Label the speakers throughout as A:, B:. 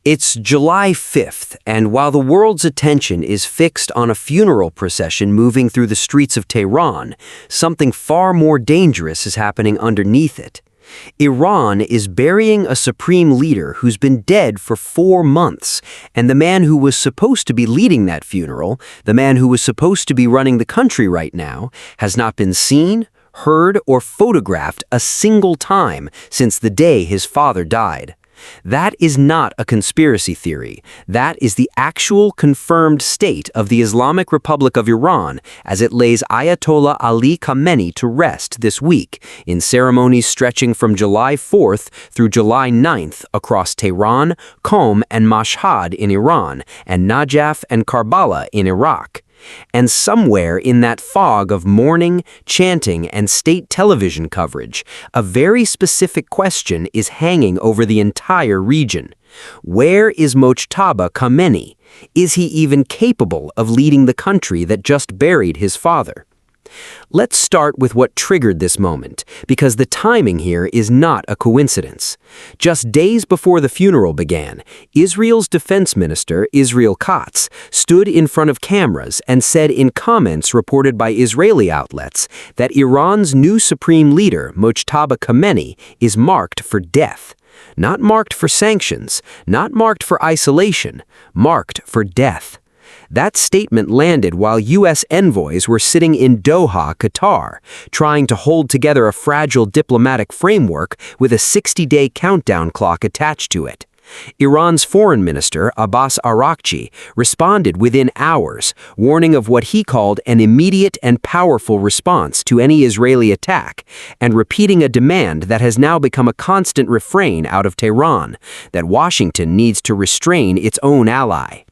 A: It's July 5th, and while the world's attention is fixed on a funeral procession moving through the streets of Tehran, something far more dangerous is happening underneath it. Iran is burying a supreme leader who's been dead for 4 months, and the man who was supposed to be leading that funeral, the man who was supposed to be running the country right now, has not been seen, heard, or photographed a single time since the day his father died. That is not a conspiracy theory. That is the actual confirmed state of the Islamic Republic of Iran as it lays Ayatollah Ali Khamenei to rest this week in ceremonies stretching from July 4th through July 9th across Tehran, Qom, and Mashhad in Iran, and Najaf and Karbala in Iraq. And somewhere in that fog of mourning, chanting, and state television coverage, a very specific question is hanging over the entire region. Where is Mojtaba Khamenei? Is he even capable of leading the country that just buried his father? Let's start with what triggered this moment, because the timing here is not a coincidence. Just days before the funeral began, Israel's defense minister, Israel Katz, stood in front of cameras and said in comments reported by Israeli outlets that Iran's new supreme leader, Mojtaba Khamenei, is marked for death. Not marked for sanctions, not marked for isolation, marked for death. That statement landed while U.S. envoys were sitting in Doha, Qatar, trying to hold together a fragile diplomatic framework with a 60-day countdown clock attached to it. Iran's foreign minister, Abbas Araghchi, responded within hours, warning of what he called an immediate and powerful response to any Israeli attack, and repeating a demand that has now become a constant refrain out of Tehran, that Washington needs to restrain its own ally.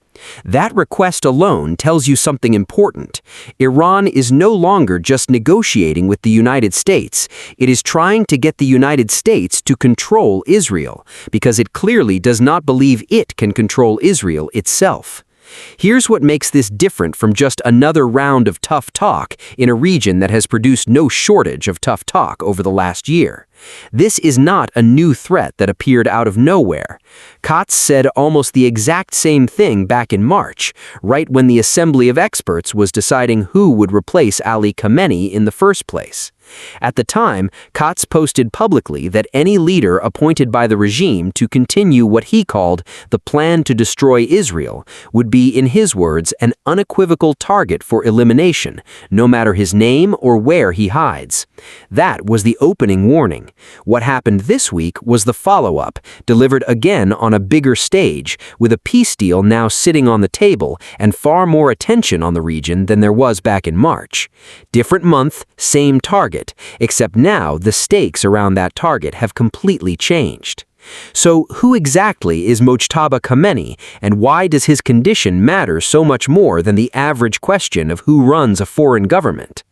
A: That request alone tells you something important. Iran is no longer just negotiating with the United States. It is trying to get the United States to control Israel, because it clearly does not believe it can control Israel itself. Here's what makes this different from just another round of tough talk in a region that has produced no shortage of tough talk over the last year. This is not a new threat that appeared out of nowhere. Katz said almost the exact same thing back in March, right when the Assembly of Experts was deciding who would replace Ali Khamenei in the first place. At the time, Katz posted publicly that any leader appointed by the regime to continue what he called the plan to destroy Israel would be, in his words, an unequivocal target for elimination, no matter his name or where he hides. That was the opening warning. What happened this week was the follow-up, delivered again on a bigger stage, with a peace deal now sitting on the table and far more attention on the region than there was back in March. Different month, same target. Except now the stakes around that target have completely changed. So who exactly is Mojtaba Khamenei, and why does his condition matter so much more than the average question of who runs a foreign government?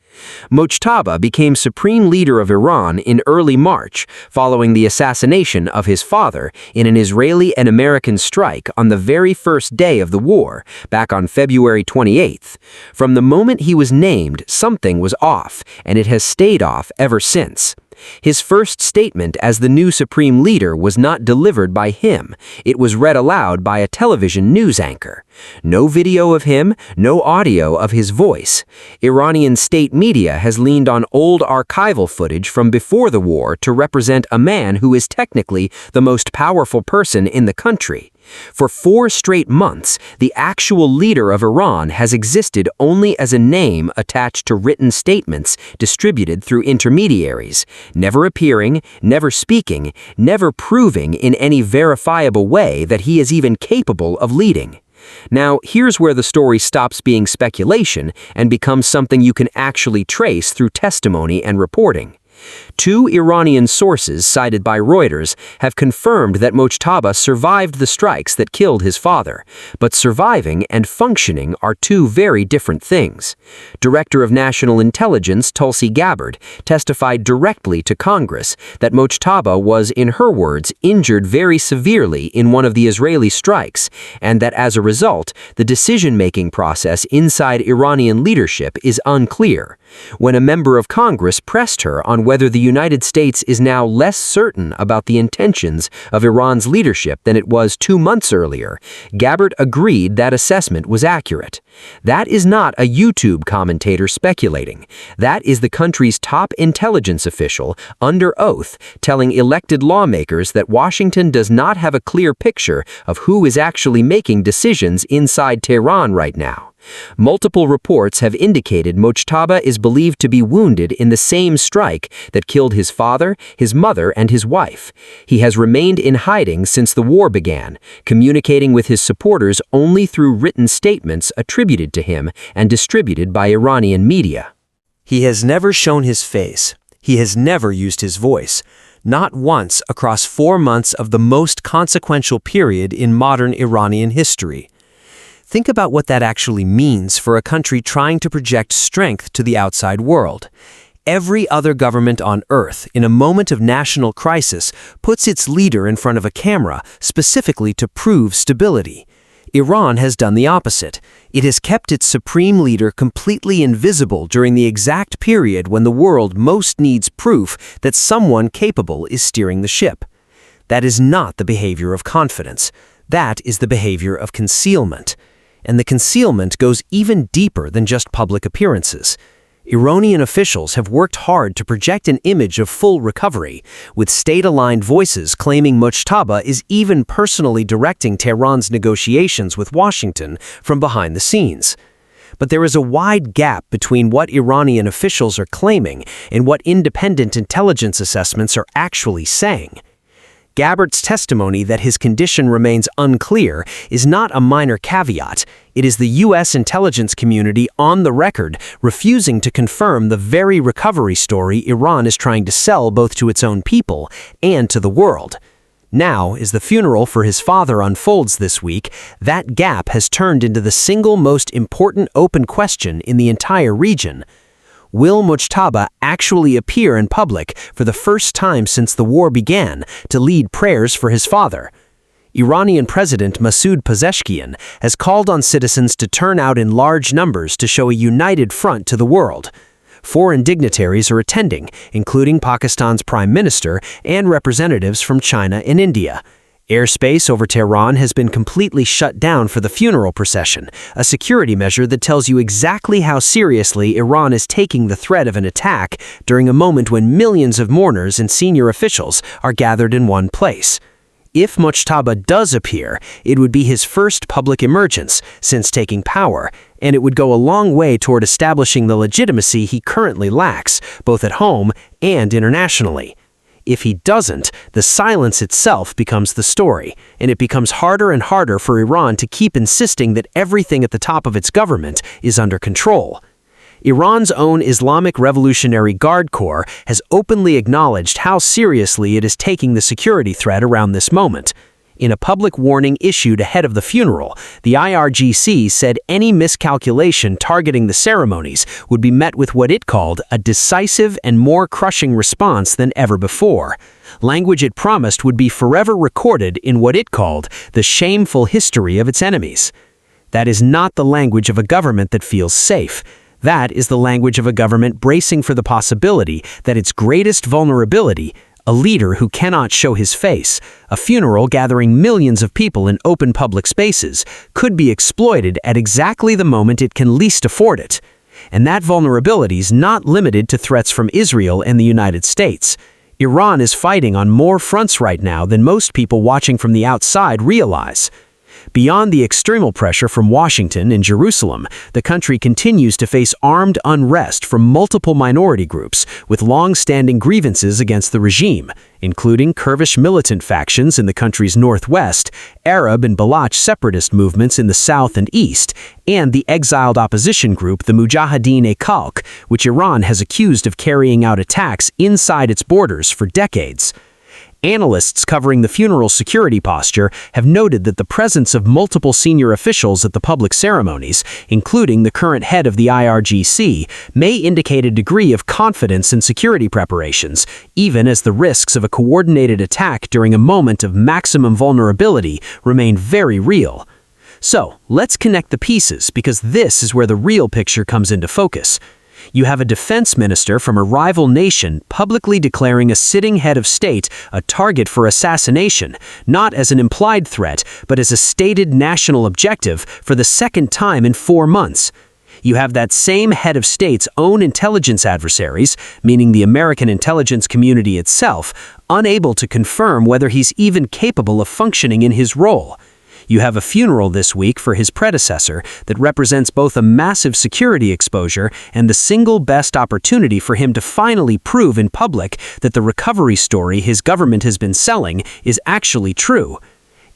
A: Mojtaba became supreme leader of Iran in early March following the assassination of his father in an Israeli and American strike on the very first day of the war, back on February 28th. From the moment he was named, something was off, and it has stayed off ever since. His first statement as the new supreme leader was not delivered by him. It was read aloud by a television news anchor. No video of him, no audio of his voice. Iranian state media has leaned on old archival footage from before the war to represent a man who is technically the most powerful person in the country. For 4 straight months, the actual leader of Iran has existed only as a name attached to written statements distributed through intermediaries, never appearing, never speaking, never proving in any verifiable way that he is even capable of leading. Now, here's where the story stops being speculation and becomes something you can actually trace through testimony and reporting. 2 Iranian sources cited by Reuters have confirmed that Mojtaba survived the strikes that killed his father, but surviving and functioning are 2 very different things. Director of National Intelligence Tulsi Gabbard testified directly to Congress that Mojtaba was, in her words, injured very severely in one of the Israeli strikes, and that as a result, the decision-making process inside Iranian leadership is unclear. When a member of Congress pressed her on whether the United States is now less certain about the intentions of Iran's leadership than it was 2 months earlier, Gabbard agreed that assessment was accurate. That is not a YouTube commentator speculating. That is the country's top intelligence official, under oath, telling elected lawmakers that Washington does not have a clear picture of who is actually making decisions inside Tehran right now. Multiple reports have indicated Mojtaba is believed to be wounded in the same strike that killed his father, his mother, and his wife. He has remained in hiding since the war began, communicating with his supporters only through written statements attributed to him and distributed by Iranian media.
B: He has never shown his face. He has never used his voice. Not once across 4 months of the most consequential period in modern Iranian history. Think about what that actually means for a country trying to project strength to the outside world. Every other government on Earth, in a moment of national crisis, puts its leader in front of a camera specifically to prove stability. Iran has done the opposite. It has kept its supreme leader completely invisible during the exact period when the world most needs proof that someone capable is steering the ship. That is not the behavior of confidence. That is the behavior of concealment. And the concealment goes even deeper than just public appearances. Iranian officials have worked hard to project an image of full recovery, with state-aligned voices claiming Mojtaba is even personally directing Tehran's negotiations with Washington from behind the scenes. But there is a wide gap between what Iranian officials are claiming and what independent intelligence assessments are actually saying. Gabbard's testimony that his condition remains unclear is not a minor caveat. It is the U.S. intelligence community on the record refusing to confirm the very recovery story Iran is trying to sell both to its own people and to the world. Now, as the funeral for his father unfolds this week, that gap has turned into the single most important open question in the entire region. Will Mojtaba actually appear in public for the first time since the war began to lead prayers for his father? Iranian President Masoud Pezeshkian has called on citizens to turn out in large numbers to show a united front to the world. Foreign dignitaries are attending, including Pakistan's Prime Minister and representatives from China and India. Airspace over Tehran has been completely shut down for the funeral procession, a security measure that tells you exactly how seriously Iran is taking the threat of an attack during a moment when millions of mourners and senior officials are gathered in one place. If Mojtaba does appear, it would be his first public emergence since taking power, and it would go a long way toward establishing the legitimacy he currently lacks, both at home and internationally. If he doesn't, the silence itself becomes the story, and it becomes harder and harder for Iran to keep insisting that everything at the top of its government is under control. Iran's own Islamic Revolutionary Guard Corps has openly acknowledged how seriously it is taking the security threat around this moment. In a public warning issued ahead of the funeral, the IRGC said any miscalculation targeting the ceremonies would be met with what it called a decisive and more crushing response than ever before. Language it promised would be forever recorded in what it called the shameful history of its enemies. That is not the language of a government that feels safe. That is the language of a government bracing for the possibility that its greatest vulnerability, a leader who cannot show his face, a funeral gathering millions of people in open public spaces, could be exploited at exactly the moment it can least afford it. And that vulnerability is not limited to threats from Israel and the United States. Iran is fighting on more fronts right now than most people watching from the outside realize. Beyond the external pressure from Washington and Jerusalem, the country continues to face armed unrest from multiple minority groups with long-standing grievances against the regime, including Kurdish militant factions in the country's northwest, Arab and Baloch separatist movements in the south and east, and the exiled opposition group the Mujahideen-e-Khalq, which Iran has accused of carrying out attacks inside its borders for decades. Analysts covering the funeral security posture have noted that the presence of multiple senior officials at the public ceremonies, including the current head of the IRGC, may indicate a degree of confidence in security preparations, even as the risks of a coordinated attack during a moment of maximum vulnerability remain very real. So, let's connect the pieces, because this is where the real picture comes into focus. You have a defense minister from a rival nation publicly declaring a sitting head of state a target for assassination, not as an implied threat, but as a stated national objective for the second time in 4 months. You have that same head of state's own intelligence adversaries, meaning the American intelligence community itself, unable to confirm whether he's even capable of functioning in his role. You have a funeral this week for his predecessor that represents both a massive security exposure and the single best opportunity for him to finally prove in public that the recovery story his government has been selling is actually true.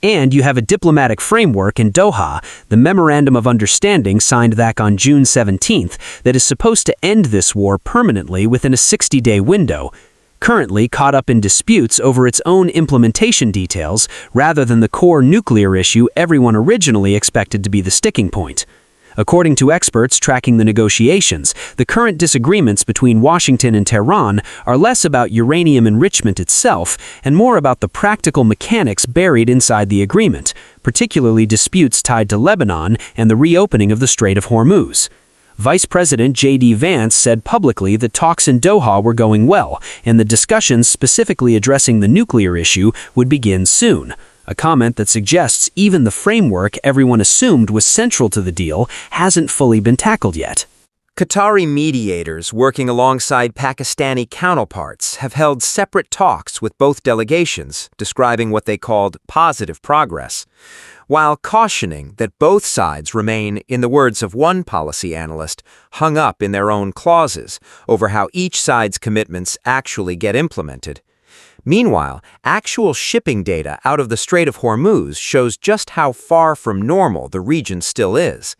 B: And you have a diplomatic framework in Doha, the Memorandum of Understanding signed back on June 17th, that is supposed to end this war permanently within a 60-day window, currently caught up in disputes over its own implementation details rather than the core nuclear issue everyone originally expected to be the sticking point. According to experts tracking the negotiations, the current disagreements between Washington and Tehran are less about uranium enrichment itself and more about the practical mechanics buried inside the agreement, particularly disputes tied to Lebanon and the reopening of the Strait of Hormuz. Vice President J.D. Vance said publicly that talks in Doha were going well, and the discussions specifically addressing the nuclear issue would begin soon. A comment that suggests even the framework everyone assumed was central to the deal hasn't fully been tackled yet.
C: Qatari mediators working alongside Pakistani counterparts have held separate talks with both delegations, describing what they called positive progress, while cautioning that both sides remain, in the words of one policy analyst, hung up in their own clauses over how each side's commitments actually get implemented. Meanwhile, actual shipping data out of the Strait of Hormuz shows just how far from normal the region still is.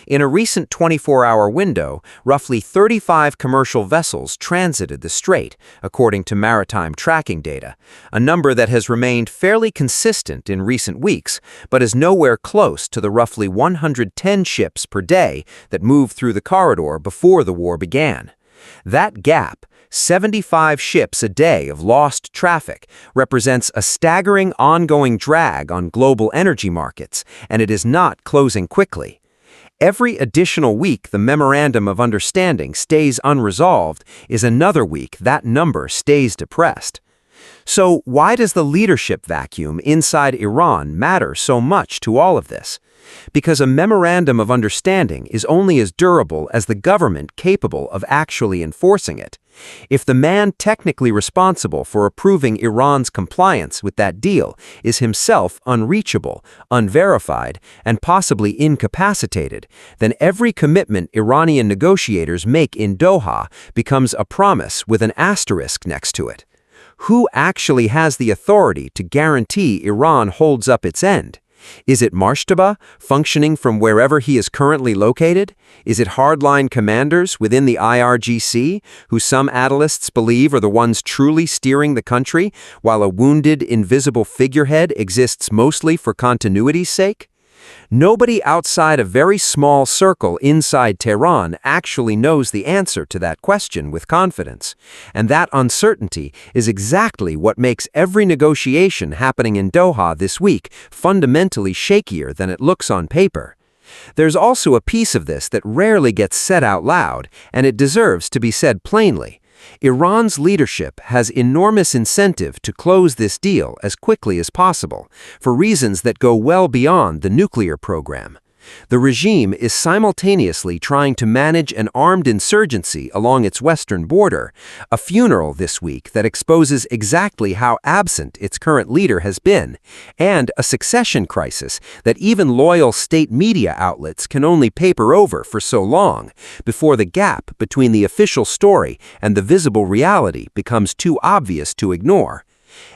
C: In a recent 24-hour window, roughly 35 commercial vessels transited the strait, according to maritime tracking data, a number that has remained fairly consistent in recent weeks, but is nowhere close to the roughly 110 ships per day that moved through the corridor before the war began. That gap, 75 ships a day of lost traffic, represents a staggering ongoing drag on global energy markets, and it is not closing quickly. Every additional week the Memorandum of Understanding stays unresolved is another week that number stays depressed. So why does the leadership vacuum inside Iran matter so much to all of this? Because a Memorandum of Understanding is only as durable as the government capable of actually enforcing it. If the man technically responsible for approving Iran's compliance with that deal is himself unreachable, unverified, and possibly incapacitated, then every commitment Iranian negotiators make in Doha becomes a promise with an asterisk next to it. Who actually has the authority to guarantee Iran holds up its end? Is it Mashtaba, functioning from wherever he is currently located? Is it hardline commanders within the IRGC, who some analysts believe are the ones truly steering the country, while a wounded, invisible figurehead exists mostly for continuity's sake? Nobody outside a very small circle inside Tehran actually knows the answer to that question with confidence, and that uncertainty is exactly what makes every negotiation happening in Doha this week fundamentally shakier than it looks on paper. There's also a piece of this that rarely gets said out loud, and it deserves to be said plainly. Iran's leadership has enormous incentive to close this deal as quickly as possible, for reasons that go well beyond the nuclear program. The regime is simultaneously trying to manage an armed insurgency along its western border, a funeral this week that exposes exactly how absent its current leader has been, and a succession crisis that even loyal state media outlets can only paper over for so long, before the gap between the official story and the visible reality becomes too obvious to ignore.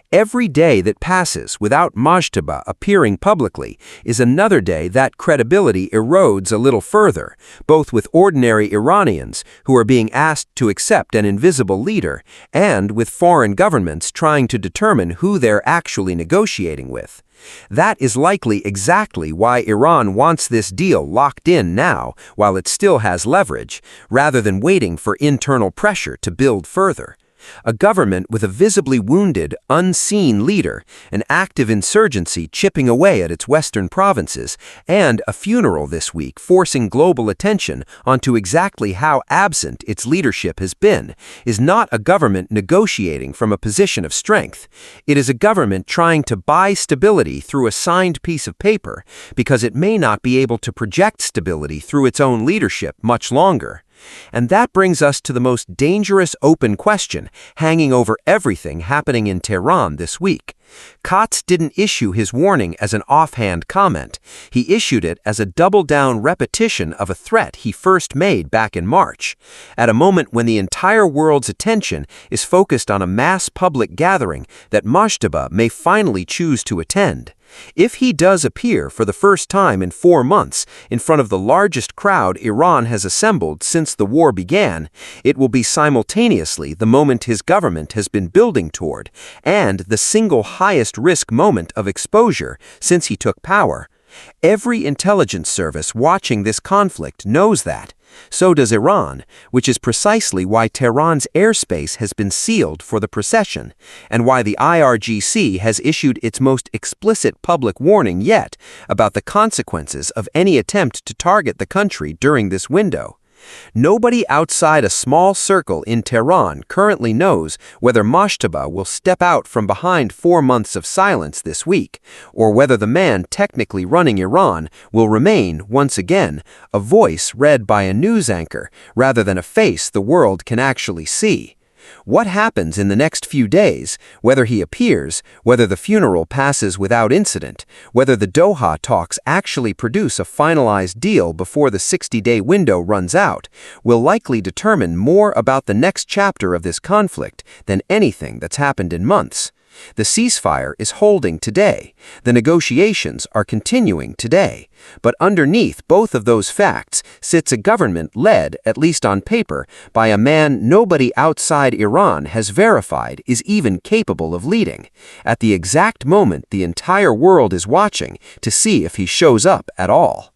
C: Every day that passes without Mashtaba appearing publicly is another day that credibility erodes a little further, both with ordinary Iranians who are being asked to accept an invisible leader, and with foreign governments trying to determine who they're actually negotiating with. That is likely exactly why Iran wants this deal locked in now while it still has leverage, rather than waiting for internal pressure to build further. A government with a visibly wounded, unseen leader, an active insurgency chipping away at its western provinces, and a funeral this week forcing global attention onto exactly how absent its leadership has been, is not a government negotiating from a position of strength. It is a government trying to buy stability through a signed piece of paper because it may not be able to project stability through its own leadership much longer. And that brings us to the most dangerous open question hanging over everything happening in Tehran this week. Katz didn't issue his warning as an offhand comment. He issued it as a double-down repetition of a threat he first made back in March, at a moment when the entire world's attention is focused on a mass public gathering that Mojtaba may finally choose to attend. If he does appear for the first time in 4 months in front of the largest crowd Iran has assembled since the war began, it will be simultaneously the moment his government has been building toward, and the single highest risk moment of exposure since he took power. Every intelligence service watching this conflict knows that. So does Iran, which is precisely why Tehran's airspace has been sealed for the procession, and why the IRGC has issued its most explicit public warning yet about the consequences of any attempt to target the country during this window. Nobody outside a small circle in Tehran currently knows whether Mojtaba will step out from behind 4 months of silence this week, or whether the man technically running Iran will remain, once again, a voice read by a news anchor rather than a face the world can actually see. What happens in the next few days, whether he appears, whether the funeral passes without incident, whether the Doha talks actually produce a finalized deal before the 60-day window runs out, will likely determine more about the next chapter of this conflict than anything that's happened in months. The ceasefire is holding today. The negotiations are continuing today. But underneath both of those facts sits a government led, at least on paper, by a man nobody outside Iran has verified is even capable of leading, at the exact moment the entire world is watching to see if he shows up at all.